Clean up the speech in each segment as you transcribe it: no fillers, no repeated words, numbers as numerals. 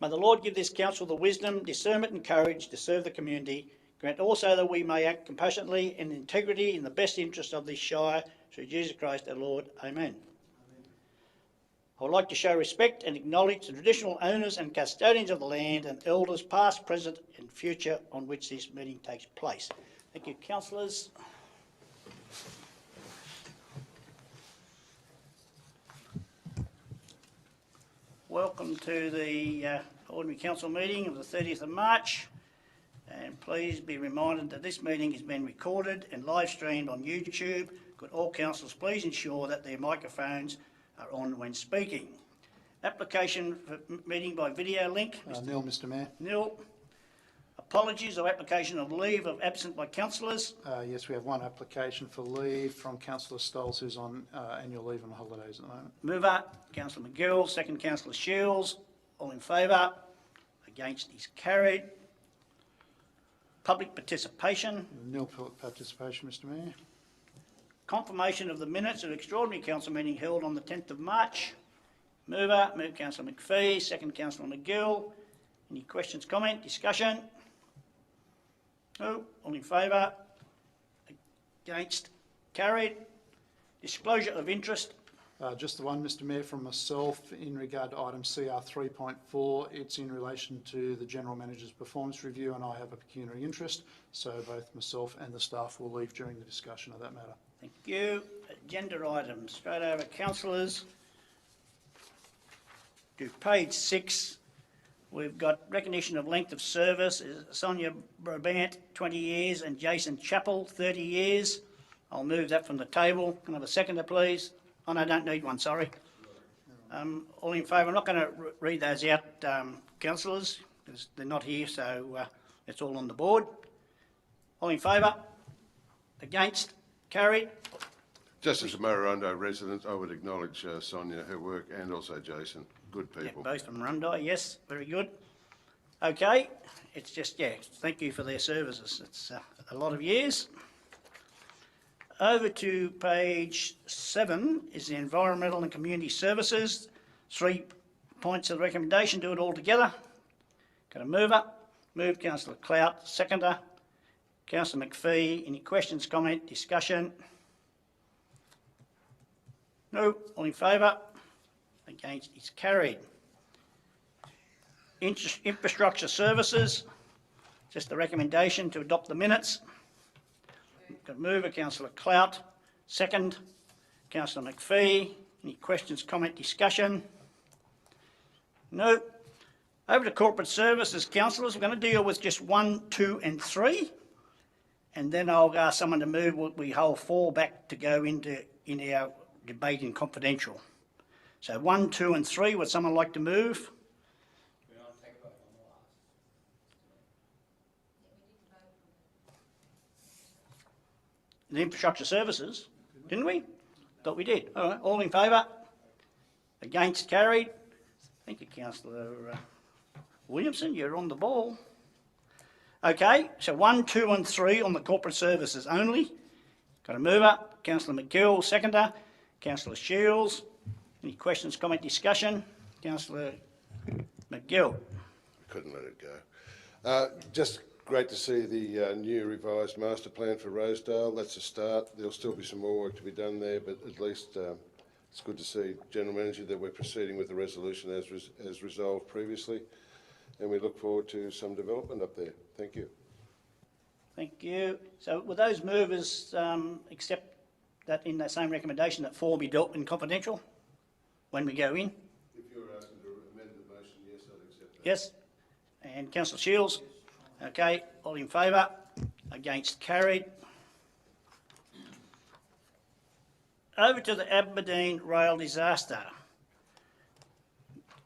May the Lord give this council the wisdom, discernment and courage to serve the community. Grant also that we may act compassionately and integrity in the best interest of this Shire, through Jesus Christ our Lord. Amen. I would like to show respect and acknowledge the traditional owners and custodians of the land and elders past, present and future on which this meeting takes place. Thank you, councillors. Welcome to the Ordinary Council meeting of the 30th of March, and please be reminded that this meeting is being recorded and live streamed on YouTube. Could all councillors please ensure that their microphones are on when speaking. Application for meeting by video link. Nil, Mr Mayor. Nil. Apologies or application of leave of absent by councillors. Yes, we have one application for leave from Councillor Stolz, who's on annual leave and holidays at the moment. Mover, Councillor McGill. Second, Councillor Shields. All in favour? Against is carried. Public participation. Nil participation, Mr Mayor. Confirmation of the minutes of extraordinary council meeting held on the 10th of March. Mover, move Councillor McPhee. Second, Councillor McGill. Any questions, comment, discussion? No. All in favour? Against? Carried. Disclosure of interest. Just the one, Mr Mayor, from myself in regard to item CR 3.4. It's in relation to the General Manager's performance review, and I have a pecuniary interest, so both myself and the staff will leave during the discussion of that matter. Thank you. Agenda items. Straight over, councillors. To page 6, we've got recognition of length of service. Sonia Brabant, 20 years, and Jason Chappell, 30 years. I'll move that from the table. Can I have a seconder, please? Oh, no, I don't need one, sorry. All in favour? I'm not going to read those out, councillors, because they're not here, so it's all on the board. All in favour? Against? Carried. Just as a Murrurundi resident, I would acknowledge Sonia, her work, and also Jason. Good people. Yeah, both from Rundi, yes, very good. Okay, it's just, yeah, thank you for their services. It's a lot of years. Over to page 7 is the Environmental and Community Services. 3 points of the recommendation, do it all together. Got a mover? Move Councillor Clout, seconder. Councillor McPhee, any questions, comment, discussion? No, all in favour? Against is carried. Infrastructure Services, just the recommendation to adopt the minutes. Got a mover, Councillor Clout, second. Councillor McPhee, any questions, comment, discussion? No. Over to Corporate Services, councillors, we're going to deal with just 1, 2 and 3. And then I'll ask someone to move what we hold 4 back to go in our debate in confidential. So 1, 2 and 3, would someone like to move? The Infrastructure Services, didn't we? Thought we did. All right, all in favour? Against, carried. Thank you, Councillor Williamson, you're on the ball. Okay, so 1, 2 and 3 on the Corporate Services only. Got a mover, Councillor McGill, seconder. Councillor Shields. Any questions, comment, discussion? Councillor McGill. Couldn't let it go. Just great to see the new revised master plan for Rosedale. That's a start. There'll still be some more work to be done there, but at least it's good to see, General Manager, that we're proceeding with the resolution as resolved previously, and we look forward to some development up there. Thank you. Thank you. So will those movers accept that in that same recommendation that 4 be dealt in confidential when we go in? If you're asking to amend the motion, yes, I'd accept that. Yes. And Councillor Shields? Okay, all in favour? Against, carried. Over to the Aberdeen rail disaster.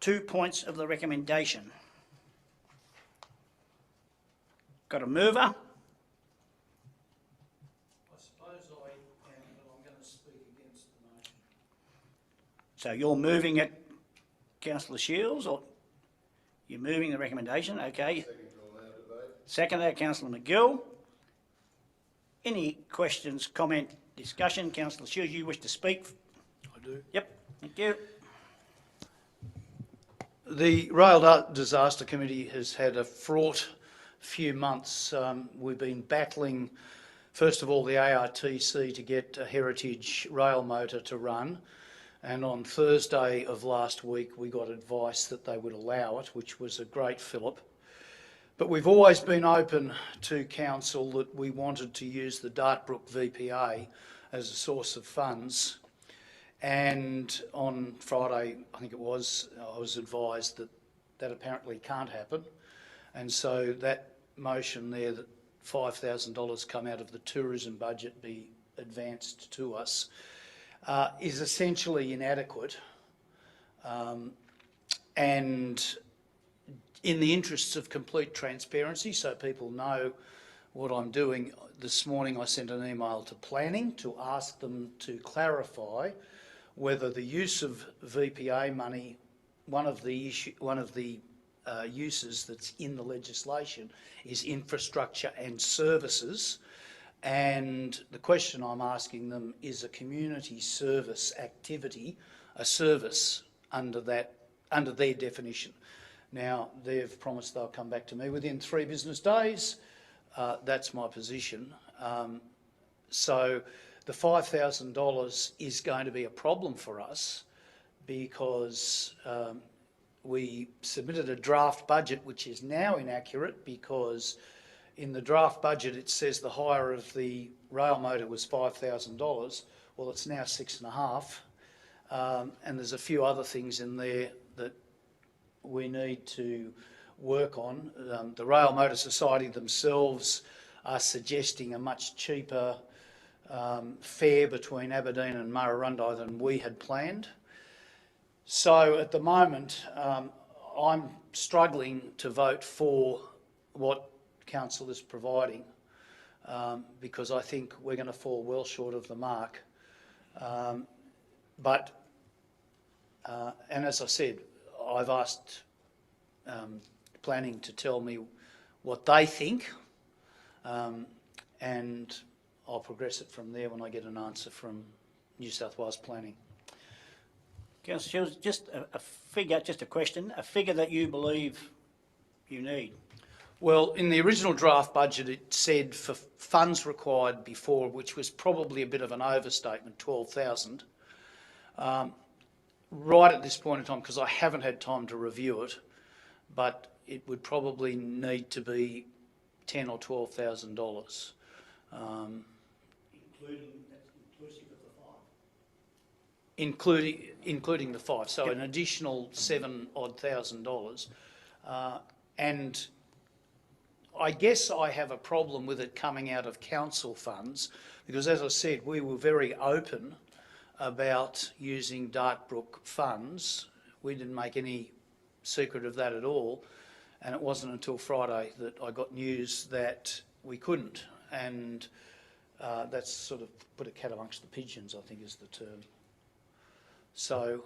2 points of the recommendation. Got a mover? I suppose I am, but I'm going to speak against the motion. So you're moving it, Councillor Shields, or you're moving the recommendation? Okay. Seconder, Councillor McGill. Any questions, comment, discussion? Councillor Shields, you wish to speak? I do. Yep, thank you. The Rail Disaster Committee has had a fraught few months. We've been battling, first of all, the ARTC to get a heritage rail motor to run. And on Thursday of last week, we got advice that they would allow it, which was a great fillip. But we've always been open to council that we wanted to use the Dartbrook VPA as a source of funds. And on Friday, I think it was, I was advised that that apparently can't happen. And so that motion there that $5,000 come out of the tourism budget be advanced to us is essentially inadequate. And in the interests of complete transparency, so people know what I'm doing, this morning I sent an email to planning to ask them to clarify whether the use of VPA money, one of the uses that's in the legislation is infrastructure and services, and the question I'm asking them is a community service activity, a service under their definition. Now, they've promised they'll come back to me within 3 business days. That's my position. So the $5,000 is going to be a problem for us because we submitted a draft budget which is now inaccurate because in the draft budget it says the hire of the rail motor was $5,000. Well, it's now $6,500, and there's a few other things in there that we need to work on. The Rail Motor Society themselves are suggesting a much cheaper fare between Aberdeen and Murrurundi than we had planned. So at the moment, I'm struggling to vote for what council is providing because I think we're going to fall well short of the mark. And as I said, I've asked planning to tell me what they think, and I'll progress it from there when I get an answer from New South Wales Planning. Councillor Shields, just a figure, just a question, a figure that you believe you need. Well, in the original draft budget, it said for funds required before, which was probably a bit of an overstatement, 12,000. Right at this point in time, because I haven't had time to review it, but it would probably need to be $10,000 or $12,000. Including the 5, so an additional $7,000 odd. And I guess I have a problem with it coming out of council funds because, as I said, we were very open about using Dartbrook funds. We didn't make any secret of that at all, and it wasn't until Friday that I got news that we couldn't, and that's sort of put a cat amongst the pigeons, I think is the term. So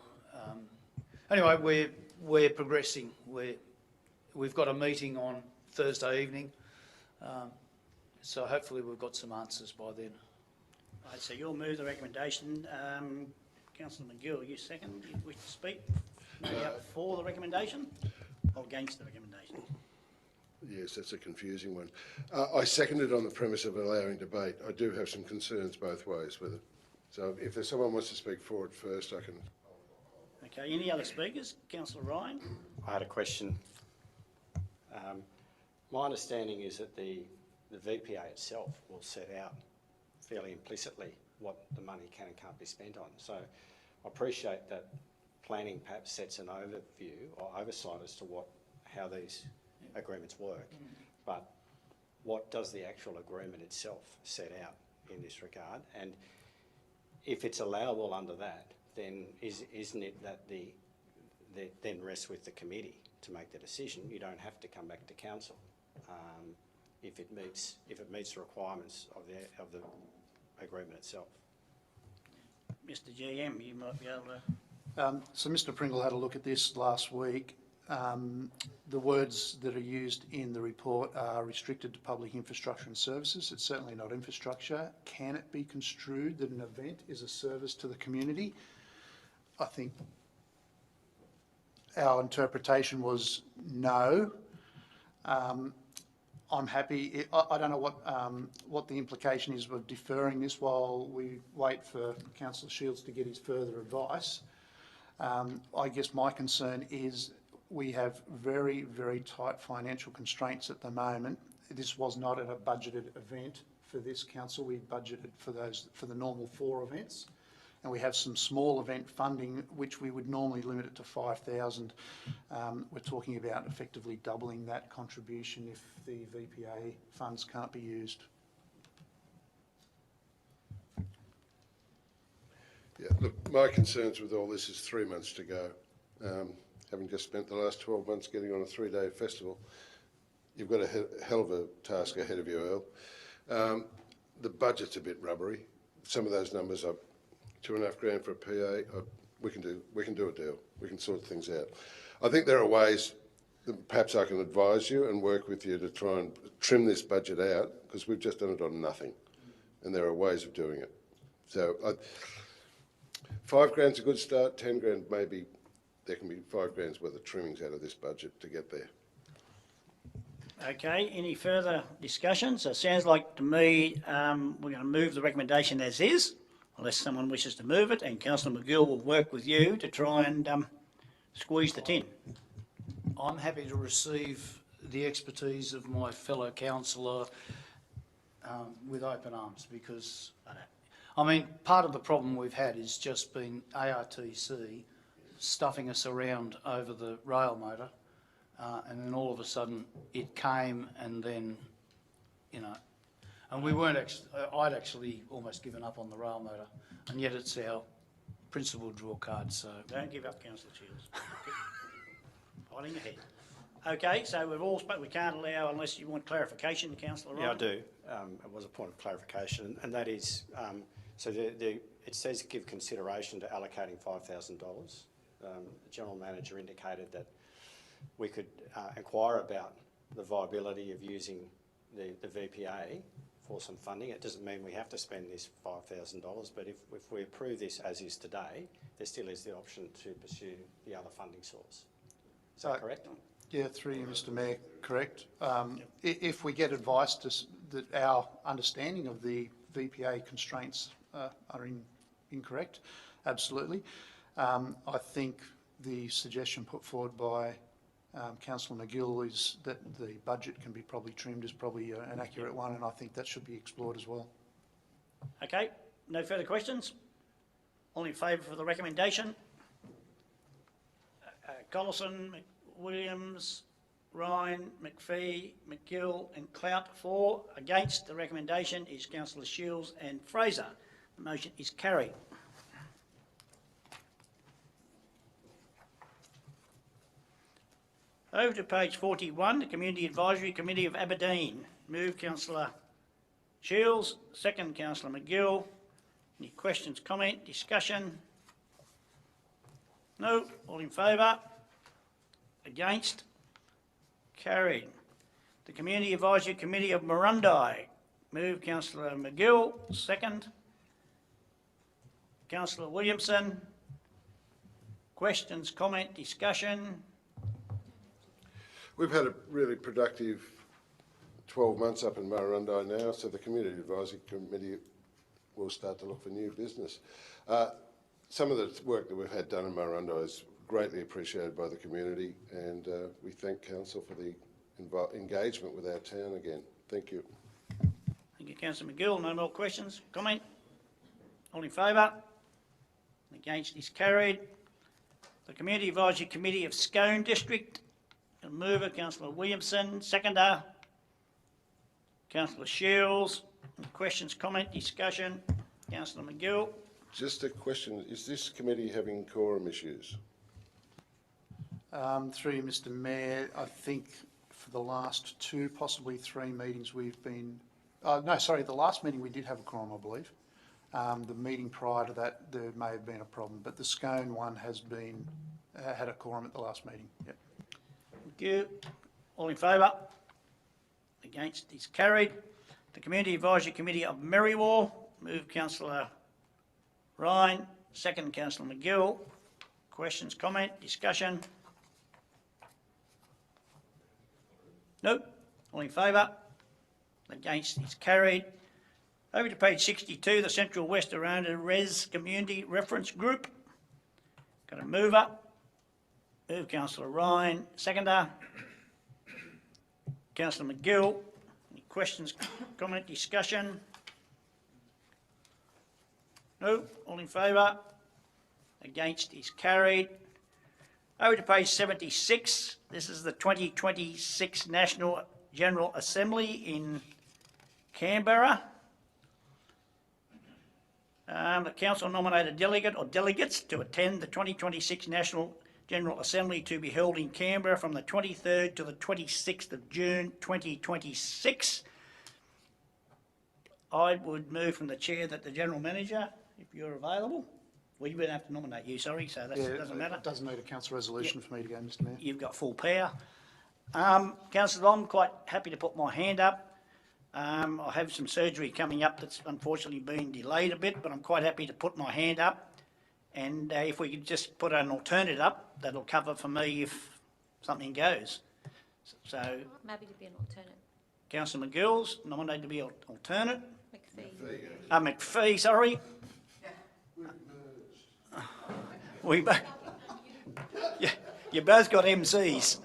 anyway, we're progressing. We've got a meeting on Thursday evening, so hopefully we've got some answers by then. Right, so you'll move the recommendation. Councillor McGill, you second. You wish to speak? Maybe up for the recommendation or against the recommendation? Yes, that's a confusing one. I second it on the premise of allowing debate. I do have some concerns both ways with it. So if there's someone wants to speak for it first, I can. Okay, any other speakers? Councillor Ryan? I had a question. My understanding is that the VPA itself will set out fairly implicitly what the money can and can't be spent on. So I appreciate that planning perhaps sets an overview or oversight as to how these agreements work, but what does the actual agreement itself set out in this regard? And if it's allowable under that, then isn't it that then rests with the committee to make the decision? You don't have to come back to council if it meets the requirements of the agreement itself. Mr GM, you might be able to... So Mr Pringle had a look at this last week. The words that are used in the report are restricted to public infrastructure and services. It's certainly not infrastructure. Can it be construed that an event is a service to the community? I think our interpretation was no. I'm happy. I don't know what the implication is of deferring this while we wait for Councillor Shields to get his further advice. I guess my concern is we have very, very tight financial constraints at the moment. This was not a budgeted event for this council. We budgeted for the normal 4 events. And we have some small event funding, which we would normally limit it to 5,000. We're talking about effectively doubling that contribution if the VPA funds can't be used. Yeah, look, my concerns with all this is 3 months to go. Having just spent the last 12 months getting on a 3-day festival, you've got a hell of a task ahead of you, Earl. The budget's a bit rubbery. Some of those numbers are $2.5 grand for a PA. We can do a deal. We can sort things out. I think there are ways that perhaps I can advise you and work with you to try and trim this budget out, because we've just done it on nothing, and there are ways of doing it. So $5 grand's a good start. 10 grand, maybe there can be 5 grand's worth of trimmings out of this budget to get there. Okay, any further discussions? It sounds like to me we're going to move the recommendation as is, unless someone wishes to move it, and Councillor McGill will work with you to try and squeeze the tin. I'm happy to receive the expertise of my fellow councillor with open arms, because, I mean, part of the problem we've had is just been ARTC stuffing us around over the rail motor, and then all of a sudden it came, and then, you know, and we weren't actually, I'd actually almost given up on the rail motor, and yet it's our principal draw card, so. Don't give up, Councillor Shields. Fighting ahead. Okay, so we've all spoken. We can't allow, unless you want clarification, Councillor Ryan. Yeah, I do. It was a point of clarification, and that is, so it says give consideration to allocating $5,000. The General Manager indicated that we could inquire about the viability of using the VPA for some funding. It doesn't mean we have to spend this $5,000, but if we approve this as is today, there still is the option to pursue the other funding source. Is that correct? Yeah, through you, Mr Mayor, correct. If we get advice that our understanding of the VPA constraints are incorrect, absolutely. I think the suggestion put forward by Councillor McGill is that the budget can be probably trimmed is probably an accurate one, and I think that should be explored as well. Okay, no further questions? All in favour for the recommendation? Collison, Williams, Ryan, McPhee, McGill and Clout. For. Against the recommendation is Councillor Shields and Fraser. The motion is carried. Over to page 41, the Community Advisory Committee of Aberdeen. Move Councillor Shields, second Councillor McGill. Any questions, comment, discussion? No. All in favour? Against? Carried. The Community Advisory Committee of Marundi. Move Councillor McGill, second. Councillor Williamson. Questions, comment, discussion? We've had a really productive 12 months up in Marundi now, so the Community Advisory Committee will start to look for new business. Some of the work that we've had done in Marundi is greatly appreciated by the community, and we thank Council for the engagement with our town again. Thank you. Thank you, Councillor McGill. No more questions, comment? All in favour? Against is carried. The Community Advisory Committee of Scone District. Mover, Councillor Williamson. Seconder, Councillor Shields. Questions, comment, discussion? Councillor McGill. Just a question, is this committee having quorum issues? Through you, Mr Mayor, I think for the last 2, possibly 3 meetings we've been... no, sorry, the last meeting we did have a quorum, I believe. The meeting prior to that, there may have been a problem, but the Scone one has been had a quorum at the last meeting. Yep. Thank you. All in favour? Against is carried. The Community Advisory Committee of Merriwar. Move Councillor Ryan. Second, Councillor McGill. Questions, comment, discussion? No? All in favour? Against is carried. Over to page 62, the Central West Aranda Res Community Reference Group. Got a mover. Move councillor Ryan, seconder. Councillor McGill. Any questions, comment, discussion? No? All in favour? Against is carried. Over to page 76. This is the 2026 National General Assembly in Canberra. The council nominated delegate or delegates to attend the 2026 National General Assembly to be held in Canberra from the 23rd to the 26th of June 2026. I would move from the chair that the General Manager, if you're available, well, you wouldn't have to nominate you, sorry, so that doesn't matter. It doesn't need a council resolution for me to go, Mr Mayor. You've got full power. Councillor, I'm quite happy to put my hand up. I have some surgery coming up that's unfortunately been delayed a bit, but I'm quite happy to put my hand up. And if we could just put an alternate up, that'll cover for me if something goes. So, I'm happy to be an alternate. Councillor McGill's nominated to be alternate. McPhee. McPhee, sorry. Yeah, you both got MCs.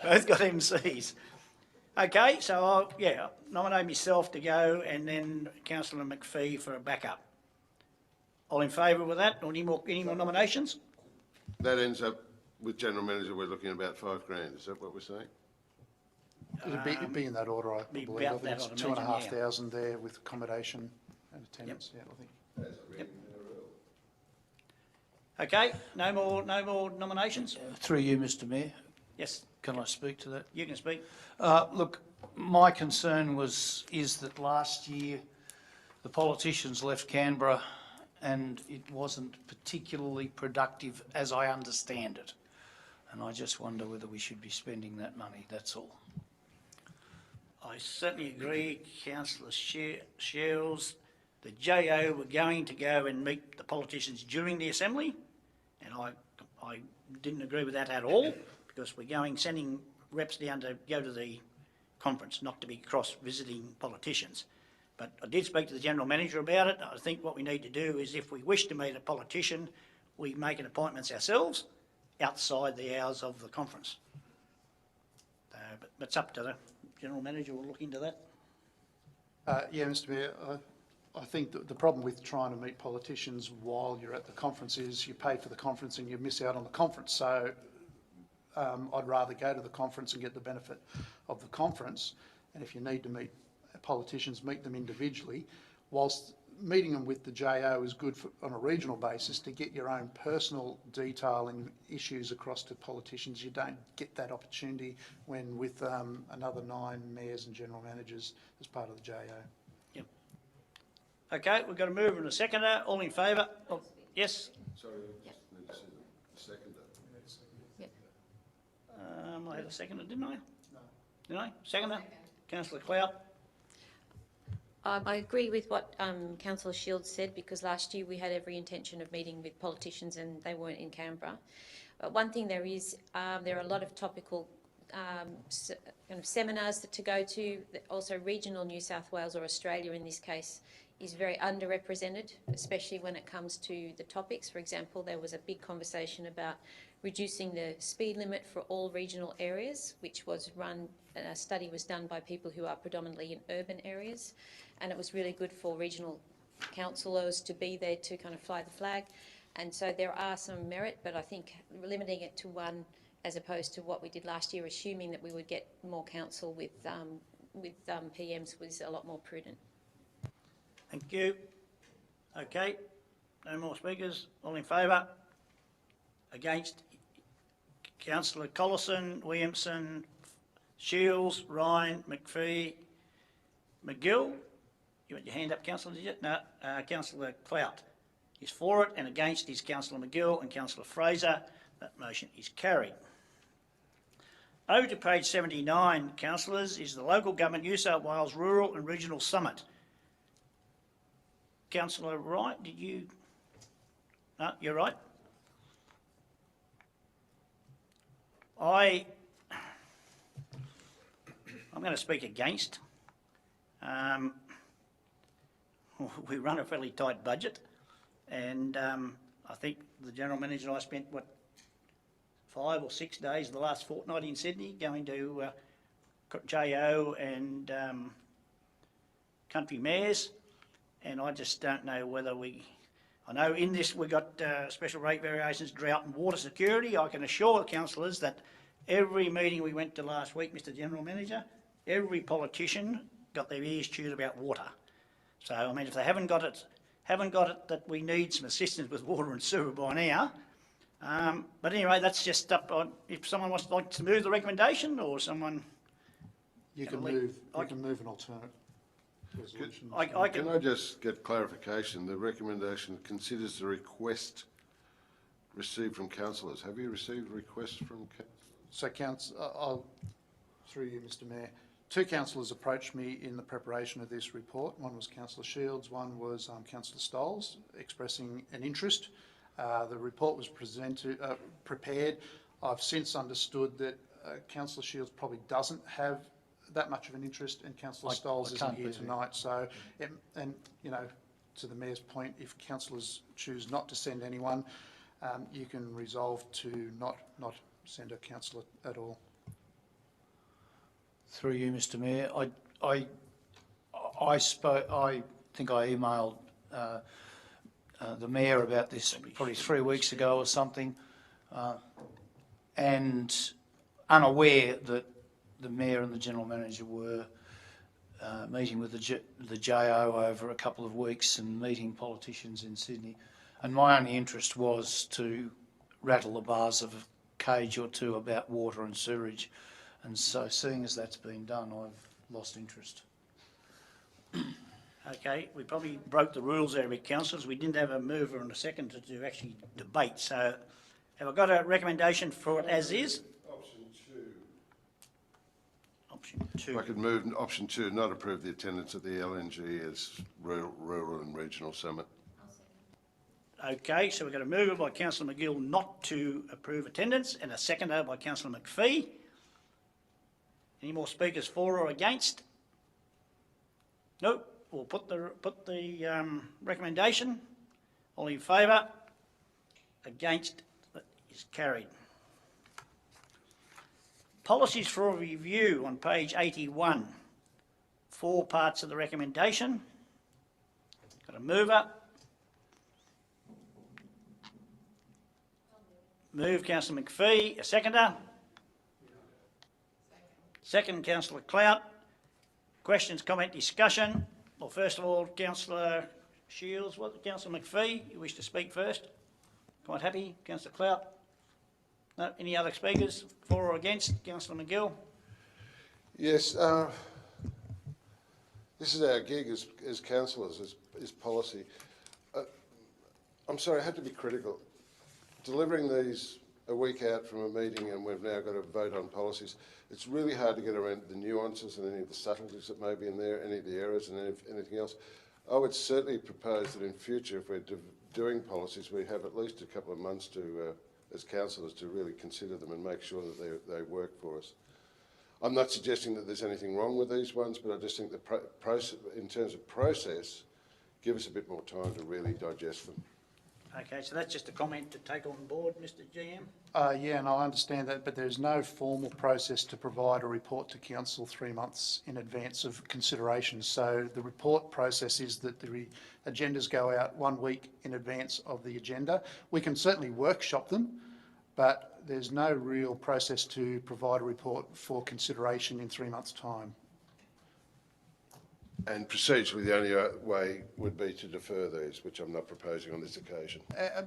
Both got MCs. Okay, so I'll nominate myself to go and then Councillor McPhee for a backup. All in favour with that? Or any more nominations? That ends up with General Manager, we're looking at about $5,000, is that what we're saying? It'd be in that order, I Be believe. I about think that, it's I'd imagine, 2,500 there with accommodation and attendance, yeah, I think. Okay, no more nominations? Through you, Mr Mayor, Yes, can I speak to that? you can speak. Look, my concern is that last year the politicians left Canberra and it wasn't particularly productive as I understand it. And I just wonder whether we should be spending that money, that's all. I certainly agree, Councillor Shields. The JO were going to go and meet the politicians during the Assembly, and I didn't agree with that at all, because we're sending reps down to go to the conference, not to be cross-visiting politicians. But I did speak to the General Manager about it. I think what we need to do is if we wish to meet a politician, we make an appointment ourselves outside the hours of the conference. But it's up to the General Manager, we'll look into that. Yeah, Mr Mayor, I think that the problem with trying to meet politicians while you're at the conference is you pay for the conference and you miss out on the conference. So I'd rather go to the conference and get the benefit of the conference. And if you need to meet politicians, meet them individually. Whilst meeting them with the JO is good on a regional basis to get your own personal detail and issues across to politicians. You don't get that opportunity when with another 9 mayors and general managers as part of the JO. Yep. Okay, we've got a mover and a seconder. All in favour? Oh, yes? Sorry, Yep. need to see the seconder. Yep. I had a seconder, didn't I? No. Didn't I? Seconder? Councillor Clout? I agree with what Councillor Shields said, because last year we had every intention of meeting with politicians and they weren't in Canberra. But one thing there are a lot of topical kind of seminars to go to. Also, regional New South Wales, or Australia in this case, is very underrepresented, especially when it comes to the topics. For example, there was a big conversation about reducing the speed limit for all regional areas, which was a study was done by people who are predominantly in urban areas, and it was really good for regional councillors to be there to kind of fly the flag. And so there are some merit, but I think limiting it to one as opposed to what we did last year, assuming that we would get more council with PMs, was a lot more prudent. Thank you. Okay, no more speakers. All in favour? Against? Councillor Collison, Williamson, Shields, Ryan, McPhee, McGill. You had your hand up, Councillor, did you? No. Councillor Clout is for it, and against is Councillor McGill and Councillor Fraser. That motion is carried. Over to page 79, councillors, is the Local Government New South Wales Rural and Regional Summit. Councillor Wright, did you? No, you're right. I'm going to speak against. We run a fairly tight budget, and I think the General Manager and I spent, 5 or 6 days the last fortnight in Sydney going to JO and country mayors, and I just don't know whether I know in this we got special rate variations, drought and water security. I can assure the councillors that every meeting we went to last week, Mr General Manager, every politician got their ears chewed about water. So, I mean, if they haven't got it that we need some assistance with water and sewer by now. But anyway, that's just up on, if someone wants to move the recommendation, or someone... You can move an alternate resolution. Can I just get clarification? The recommendation considers the request received from councillors. Have you received requests from councillors? So, through you, Mr Mayor, 2 councillors approached me in the preparation of this report. One was Councillor Shields, one was Councillor Stoles, expressing an interest. The report was prepared. I've since understood that Councillor Shields probably doesn't have that much of an interest, and Councillor Stoles isn't here tonight. So, and you know, to the Mayor's point, if councillors choose not to send anyone, you can resolve to not send a councillor at all. Through you, Mr Mayor, I think I emailed the Mayor about this probably 3 weeks ago or something, and unaware that the Mayor and the General Manager were meeting with the JO over a couple of weeks and meeting politicians in Sydney. And my only interest was to rattle the bars of a cage or two about water and sewerage. And so, seeing as that's been done, I've lost interest. Okay, we probably broke the rules there a bit, councillors. We didn't have a mover and a second to actually debate. So, have I got a recommendation for it as is? Option 2. Option 2. If I could move option 2, not approve the attendance at the LNG as Rural and Regional Summit. Okay, so we've got a mover by Councillor McGill not to approve attendance, and a seconder by Councillor McPhee. Any more speakers for or against? Nope. We'll put the recommendation. All in favour? Against? That is carried. Policies for review on page 81. 4 parts of the recommendation. Got a mover. Move Councillor McPhee. A seconder. Second, Councillor Clout. Questions, comment, discussion. Well, first of all, Councillor Shields, Councillor McPhee, you wish to speak first? Quite happy. Councillor Clout? No, any other speakers, for or against? Councillor McGill? Yes, this is our gig as councillors, as policy. I'm sorry, I have to be critical. Delivering these a week out from a meeting, and we've now got to vote on policies, it's really hard to get around the nuances and any of the subtleties that may be in there, any of the errors and anything else. I would certainly propose that in future, if we're doing policies, we have at least a couple of months to, as councillors, to really consider them and make sure that they work for us. I'm not suggesting that there's anything wrong with these ones, but I just think the process, in terms of process, give us a bit more time to really digest them. Okay, so that's just a comment to take on board, Mr GM? Yeah, and I understand that, but there's no formal process to provide a report to council 3 months in advance of consideration. So the report process is that the agendas go out 1 week in advance of the agenda. We can certainly workshop them, but there's no real process to provide a report for consideration in 3 months' time. And procedurally, the only way would be to defer these, which I'm not proposing on this occasion.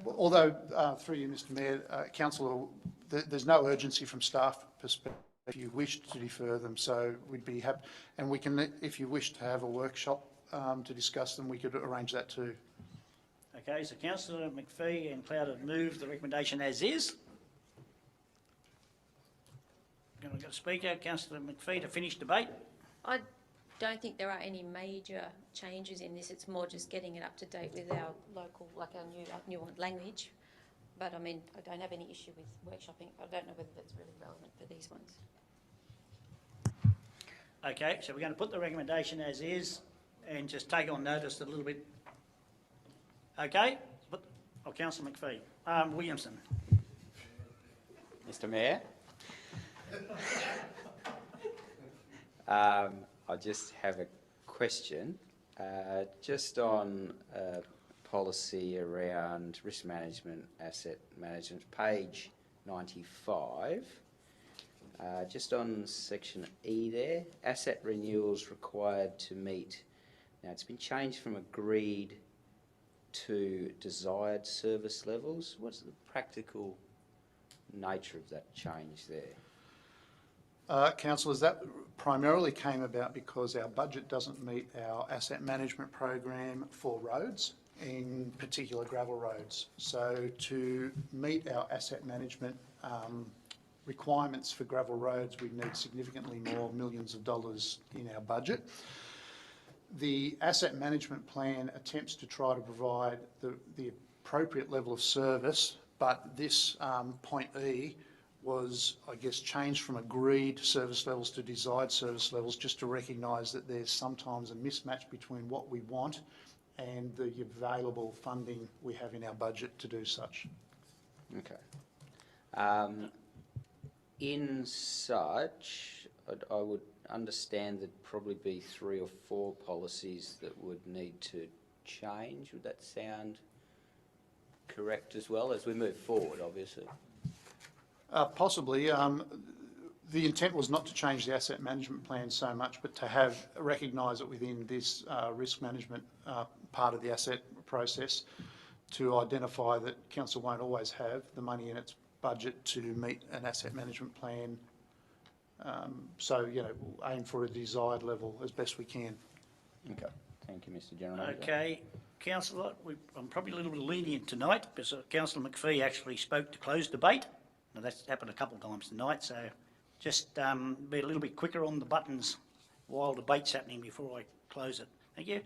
Although, through you, Mr Mayor, Councillor, there's no urgency from staff perspective if you wish to defer them, so we'd be happy. And we can, if you wish to have a workshop to discuss them, we could arrange that too. Okay, so Councillor McPhee and Cloud have moved the recommendation as is. Going to get a speaker, Councillor McPhee, to finish debate. I don't think there are any major changes in this. It's more just getting it up to date with our local, like our new language. But I mean, I don't have any issue with workshopping. I don't know whether that's really relevant for these ones. Okay, so we're going to put the recommendation as is and just take on notice a little bit. Okay? Councillor McPhee. Williamson. Mr. Mayor, I just have a question, just on policy around risk management, asset management, page 95, just on section E there, asset renewals required to meet. Now, it's been changed from agreed to desired service levels. What's the practical nature of that change there? Councillors, that primarily came about because our budget doesn't meet our asset management program for roads, in particular gravel roads. So to meet our asset management requirements for gravel roads, we need significantly more millions of dollars in our budget. The asset management plan attempts to try to provide the appropriate level of service, but this point E was, I guess, changed from agreed service levels to desired service levels, just to recognise that there's sometimes a mismatch between what we want and the available funding we have in our budget to do such. Okay. In such, I would understand there'd probably be 3 or 4 policies that would need to change. Would that sound correct as well as we move forward, obviously? Possibly. The intent was not to change the asset management plan so much, but to recognise it within this risk management part of the asset process, to identify that council won't always have the money in its budget to meet an asset management plan. So, you know, we'll aim for a desired level as best we can. Okay. Thank you, Mr. General Manager. Okay, councillor, I'm probably a little bit lenient tonight because Councillor McPhee actually spoke to close debate. Now, that's happened a couple of times tonight, so just be a little bit quicker on the buttons while debate's happening before I close it. Thank you.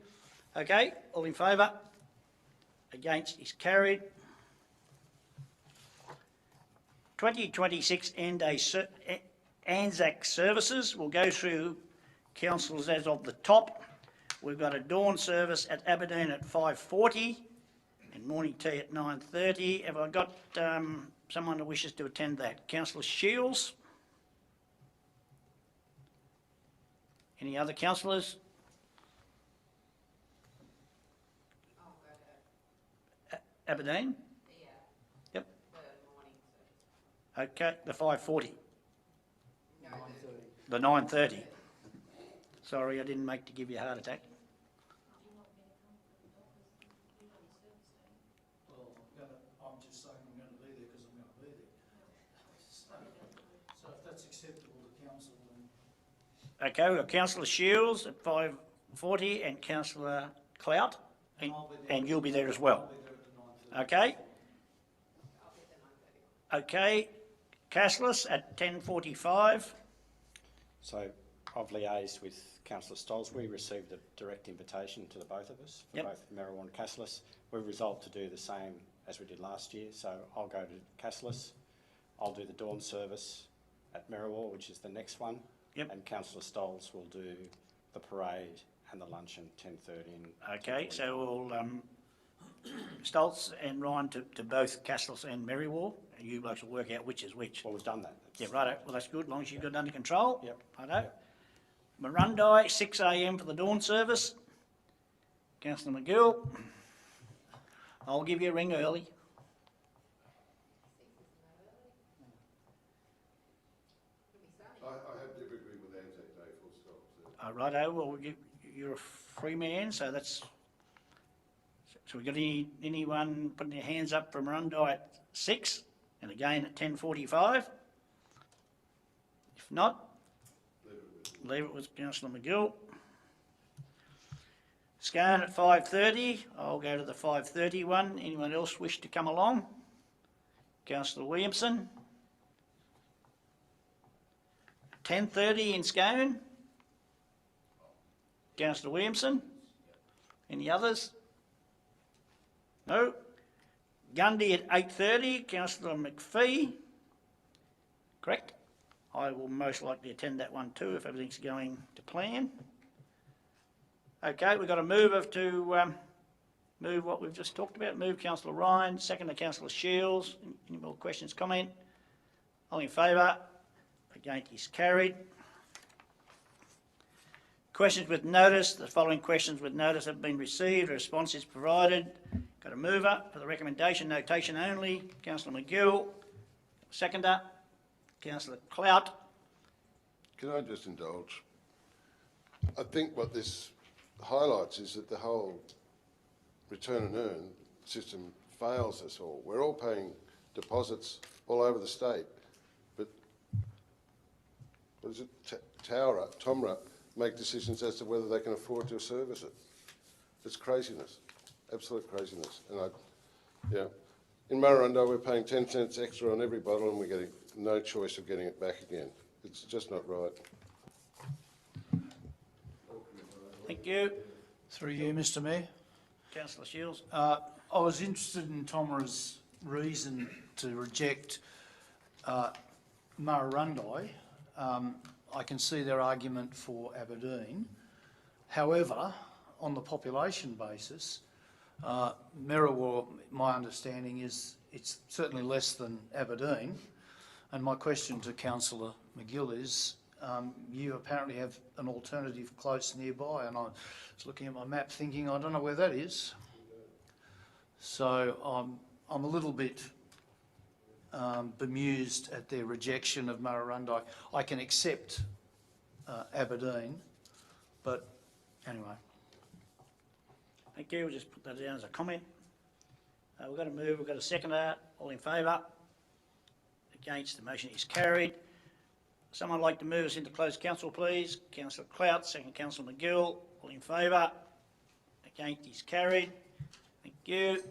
Okay, all in favour? Against is carried. 2026 Anzac services. We'll go through councillors as of the top. We've got a dawn service at Aberdeen at 5:40 and morning tea at 9:30. Have I got someone who wishes to attend that? Councillor Shields? Any other councillors? Aberdeen? Yeah. Yep. The morning service. Okay, the 5:40. No, The 9:30. Sorry, I didn't make to give you a heart attack. Well, I'm just saying I'm going to be there because I'm going to be there. So if that's acceptable to council, then Okay, we've got Councillor Shields at 5:40 and Councillor Clout, and you'll be there as well. I'll be there at the 9:30. Okay? Okay, Cashless at 10:45. So I've liaised with Councillor Stolz. We received a direct invitation to the both of us for Yep. both Merrill and Cassilis. We've resolved to do the same as we did last year. So I'll go to Cassilis. I'll do the dawn service at Merrill, which is the next one. Yep. And Councillor Stolz will do the parade and the luncheon 10:30. And Okay, so we'll Stoltz and Ryan to both Cashless and Merrywall. And you blokes will work out which is which. well, we've done that. Yeah, righto. Well, that's good, as long as you've got it under control. Yep. Righto. Marundi, 6 a.m. for the dawn service. Councillor McGill. I'll give you a ring early. I have never agreed with Anzac Day, full stop. So. Righto, well, you're a free man, so that's... So we got anyone putting their hands up for Marundi at 6 and again at 10:45? If not, leave it with Councillor McGill. Scone at 5:30. I'll go to the 5:30 one. Anyone else wish to come along? Councillor Williamson. 10:30 in Scone. Councillor Williamson. Any others? No. Gundy at 8:30. Councillor McPhee. Correct? I will most likely attend that one too if everything's going to plan. Okay, we've got a mover to move what we've just talked about. Move Councillor Ryan, second to Councillor Shields. Any more questions, comment? All in favour? Against is carried. Questions with notice. The following questions with notice have been received. A response is provided. Got a mover for the recommendation, notation only. Councillor McGill. Seconder, Councillor Clout. Can I just indulge? I think what this highlights is that the whole return and earn system fails us all. We're all paying deposits all over the state, but what is it, Tomra make decisions as to whether they can afford to service it. It's craziness, absolute craziness. And in Murrurundi we're paying 10 cents extra on every bottle and we're getting no choice of getting it back again. It's just not right. Thank you. Through you, Mr Mayor. Councillor Shields. I was interested in Tomra's reason to reject Murrurundi. I can see their argument for Aberdeen. However, on the population basis, Merriwa, my understanding is it's certainly less than Aberdeen. And my question to Councillor McGill is, you apparently have an alternative close nearby, and I was looking at my map thinking, I don't know where that is. So I'm a little bit bemused at their rejection of Murrurundi. I can accept Aberdeen, but anyway. Thank you. We'll just put that down as a comment. We've got a move, we've got a seconder. All in favour? Against, the motion is carried. Someone like to move us into closed council, please? Councillor Clout, second Councillor McGill. All in favour? Against is carried. Thank you.